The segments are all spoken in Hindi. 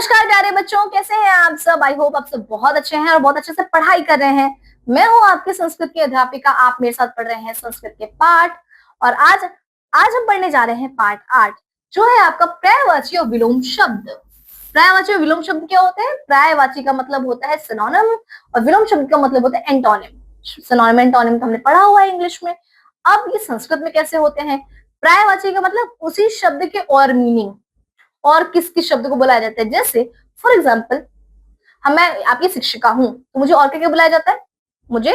नमस्कार प्यारे बच्चों, कैसे हैं आप सब। आई होप आप सब बहुत अच्छे हैं और बहुत अच्छे से पढ़ाई कर रहे हैं। मैं हूं आपकी संस्कृत की अध्यापिका। आप मेरे साथ पढ़ रहे हैं संस्कृत के पाठ। और आज आज हम पढ़ने जा रहे हैं पाठ 8, जो है आपका पर्यायवाची और विलोम शब्द। पर्यायवाची और विलोम शब्द क्या होते हैं? पर्यायवाची का मतलब होता है सिनोनिम और विलोम शब्द का मतलब होता है एंटोनिम। सिनोनिम एंटोनिम तो हमने पढ़ा हुआ है इंग्लिश में। अब ये संस्कृत में कैसे होते हैं? पर्यायवाची का मतलब उसी शब्द के और मीनिंग और किस किस शब्द को बुलाया जाता है। जैसे फॉर एग्जाम्पल, मैं आपकी शिक्षिका हूं तो मुझे और क्या क्या बुलाया जाता है? मुझे,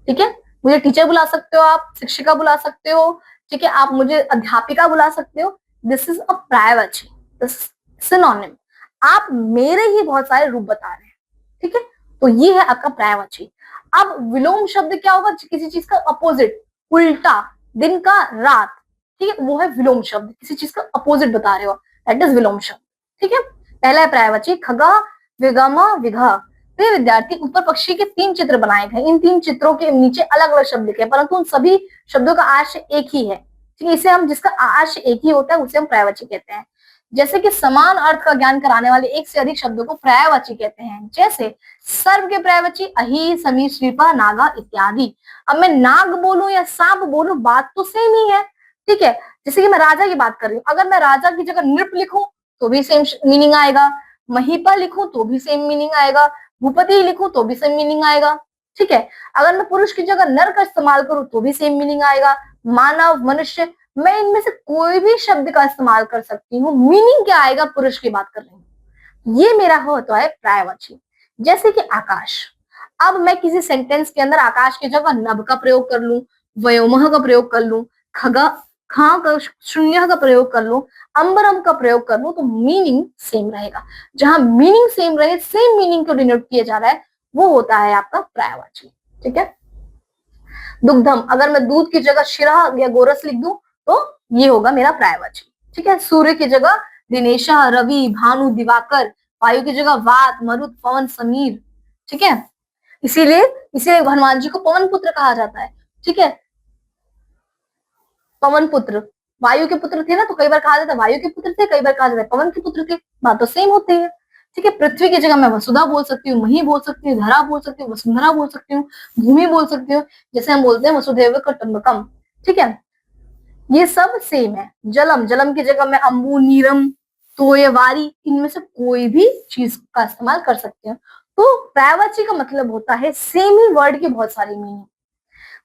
ठीक है, मुझे टीचर बुला सकते हो, आप शिक्षिका बुला सकते हो, ठीक है, आप मुझे अध्यापिका बुला सकते हो। दिस इज अ पर्यायवाची, सिनोनिम। आप मेरे ही बहुत सारे रूप बता रहे हैं, ठीक है, तो ये है आपका पर्यायवाची। अब विलोम शब्द क्या होगा? किसी चीज का अपोजिट, उल्टा, दिन का रात, ठीक है, वो है विलोम शब्द। किसी चीज का अपोजिट बता रहे हो, दैट इज विलोम शब्द, ठीक है। पहला है पर्यायवाची खगा, विगमा, विघा। तो ये विद्यार्थी ऊपर पक्षी के 3 चित्र बनाए गए। इन 3 चित्रों के नीचे अलग अलग शब्द लिखे, परंतु उन सभी शब्दों का आशय एक ही है, ठीक है। इसे हम, जिसका आशय एक ही होता है, उसे हम पर्यायवाची कहते हैं। जैसे कि समान अर्थ का ज्ञान कराने वाले एक से अधिक शब्दों को पर्यायवाची कहते हैं। जैसे सर्व के पर्यायवाची अहि, समी, श्रीपा, नागा इत्यादि। अब मैं नाग बोलूं या सांप बोलूं, बात तो सेम ही है, ठीक है। जैसे कि मैं राजा की बात कर रही हूँ, अगर मैं राजा की जगह नृप लिखूं तो भी सेम मीनिंग आएगा, महिपा लिखूं तो भी सेम मीनिंग आएगा, भूपति लिखूं तो भी सेम मीनिंग आएगा, ठीक है। अगर मैं पुरुष की जगह नर का इस्तेमाल करूं तो भी सेम मीनिंग आएगा। मानव, मनुष्य, मैं इनमें से कोई भी शब्द का इस्तेमाल कर सकती हूँ, मीनिंग क्या आएगा? पुरुष की बात कर रही हूँ, ये मेरा होता है पर्यायवाची। जैसे कि आकाश, अब मैं किसी सेंटेंस के अंदर आकाश की जगह नभ का प्रयोग कर लूं, व्योमः का प्रयोग कर लूं, खगा, खा का, शून्य का प्रयोग कर लूं, अंबरम का प्रयोग कर लूं, तो मीनिंग सेम रहेगा। जहां मीनिंग सेम रहे, सेम मीनिंग को डिनोट किया जा रहा है, वो होता है आपका पर्यायवाची, ठीक है। दुग्धम, अगर मैं दूध की जगह शिरा या गोरस लिख दूं तो ये होगा मेरा पर्यायवाची, ठीक है। सूर्य की जगह दिनेशा, रवि, भानु, दिवाकर। वायु की जगह वात, मरुत, पवन, समीर, ठीक है। इसीलिए इसे हनुमान जी को पवन पुत्र कहा जाता है, ठीक है। पवन पुत्र, वायु के पुत्र थे ना, तो कई बार कहा जाता है वायु के पुत्र थे, कई बार कहा जाता है पवन के पुत्र थे, बात तो सेम होती है, ठीक है। पृथ्वी की जगह मैं वसुधा बोल सकती हूँ, मही बोल सकती हूँ, धरा बोल सकती हूँ, वसुंधरा बोल सकती हूँ, भूमि बोल सकती हूँ, जैसे हम बोलते हैं वसुधैव कुटुंबकम, ठीक है। ये सब सेम है। जलम, जलम की जगह मैं अम्बु, नीरम, तोयवारी, इनमें से कोई भी चीज का इस्तेमाल कर सकते हैं। तो पर्यायवाची का मतलब होता है सेम ही वर्ड की बहुत सारी मीनिंग।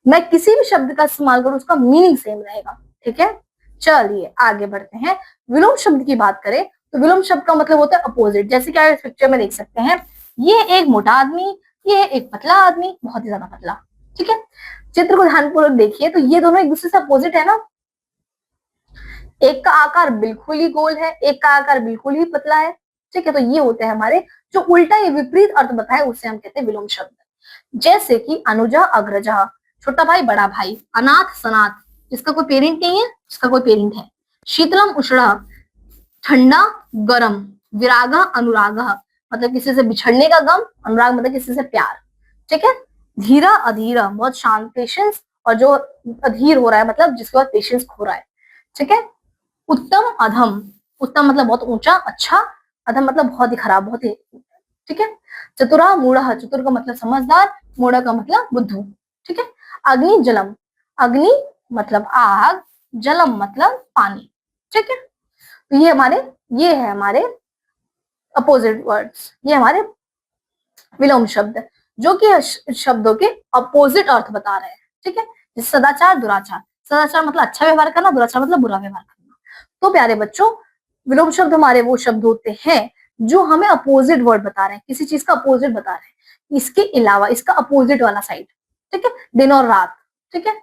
मैं किसी भी शब्द का इस्तेमाल करूं, उसका मीनिंग सेम रहेगा, ठीक है। चलिए आगे बढ़ते हैं। विलोम शब्द की बात करें तो विलोम शब्द का मतलब होता है अपोजिट। जैसे कि आप इस पिक्चर में देख सकते हैं, ये एक मोटा आदमी, ये एक पतला आदमी, बहुत ही ज्यादा पतला, ठीक है। चित्र को ध्यानपूर्वक देखिए तो ये दोनों एक दूसरे से अपोजिट है ना। एक का आकार बिल्कुल ही गोल है, एक का आकार बिल्कुल ही पतला है, ठीक है। तो ये होते हैं हमारे जो उल्टा या विपरीत अर्थ बताए, उसे हम कहते हैं विलोम शब्द। जैसे कि अनुजा, अग्रजा, छोटा भाई, बड़ा भाई, अनाथ, सनाथ, जिसका कोई पेरेंट नहीं है, जिसका कोई पेरेंट है, शीतलम, उष्ण, ठंडा, गरम, विरागा, अनुरागा, मतलब किसी से बिछड़ने का गम, अनुराग मतलब किसी से प्यार, ठीक है। धीरा, अधीरा, बहुत शांत, पेशेंस, और जो अधीर हो रहा है मतलब जिसके बाद पेशेंस खो रहा है, ठीक है। उत्तम, अधम, उत्तम मतलब बहुत ऊंचा, अच्छा, अधम मतलब बहुत ही खराब, बहुत ही, ठीक है। चतुरा, मूढ़, चतुर का मतलब समझदार, मूढ़ का मतलब बुद्धू, ठीक है। अग्नि, जलम, अग्नि मतलब आग, जलम मतलब पानी, ठीक है। तो ये है हमारे अपोजिट वर्ड्स, ये हमारे विलोम शब्द, जो कि शब्दों के अपोजिट अर्थ बता रहे हैं, ठीक है। जैसे सदाचार, दुराचार, सदाचार मतलब अच्छा व्यवहार करना, दुराचार मतलब बुरा व्यवहार करना। तो प्यारे बच्चों, विलोम शब्द हमारे वो शब्द होते हैं जो हमें अपोजिट वर्ड बता रहे हैं, किसी चीज का अपोजिट बता रहे हैं, इसके अलावा इसका अपोजिट वाला साइड, ठीक है, दिन और रात, ठीक है।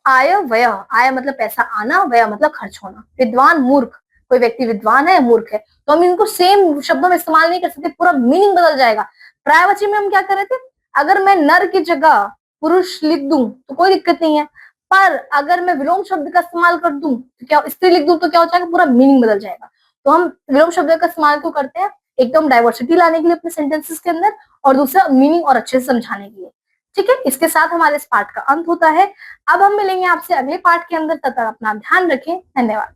आय, व्यय, आय मतलब पैसा आना, व्यय मतलब खर्च होना। विद्वान, मूर्ख, कोई व्यक्ति विद्वान है, मूर्ख है, तो हम इनको सेम शब्दों में इस्तेमाल नहीं कर सकते, पूरा मीनिंग बदल जाएगा। पर्यायवाची में हम क्या कर रहे थे, अगर मैं नर की जगह पुरुष लिख दूं तो कोई दिक्कत नहीं है, पर अगर मैं विलोम शब्द का इस्तेमाल कर दूं तो क्या, स्त्री लिख दूं तो क्या हो जाएगा, पूरा मीनिंग बदल जाएगा। तो हम विलोम शब्द का इस्तेमाल क्यों करते हैं? एक तो हम डाइवर्सिटी लाने के लिए अपने सेंटेंसेस के अंदर, और दूसरा मीनिंग और अच्छे से समझाने के लिए, ठीक है। इसके साथ हमारे इस पाठ का अंत होता है। अब हम मिलेंगे आपसे अगले पाठ के अंदर, तब तक अपना ध्यान रखें। धन्यवाद।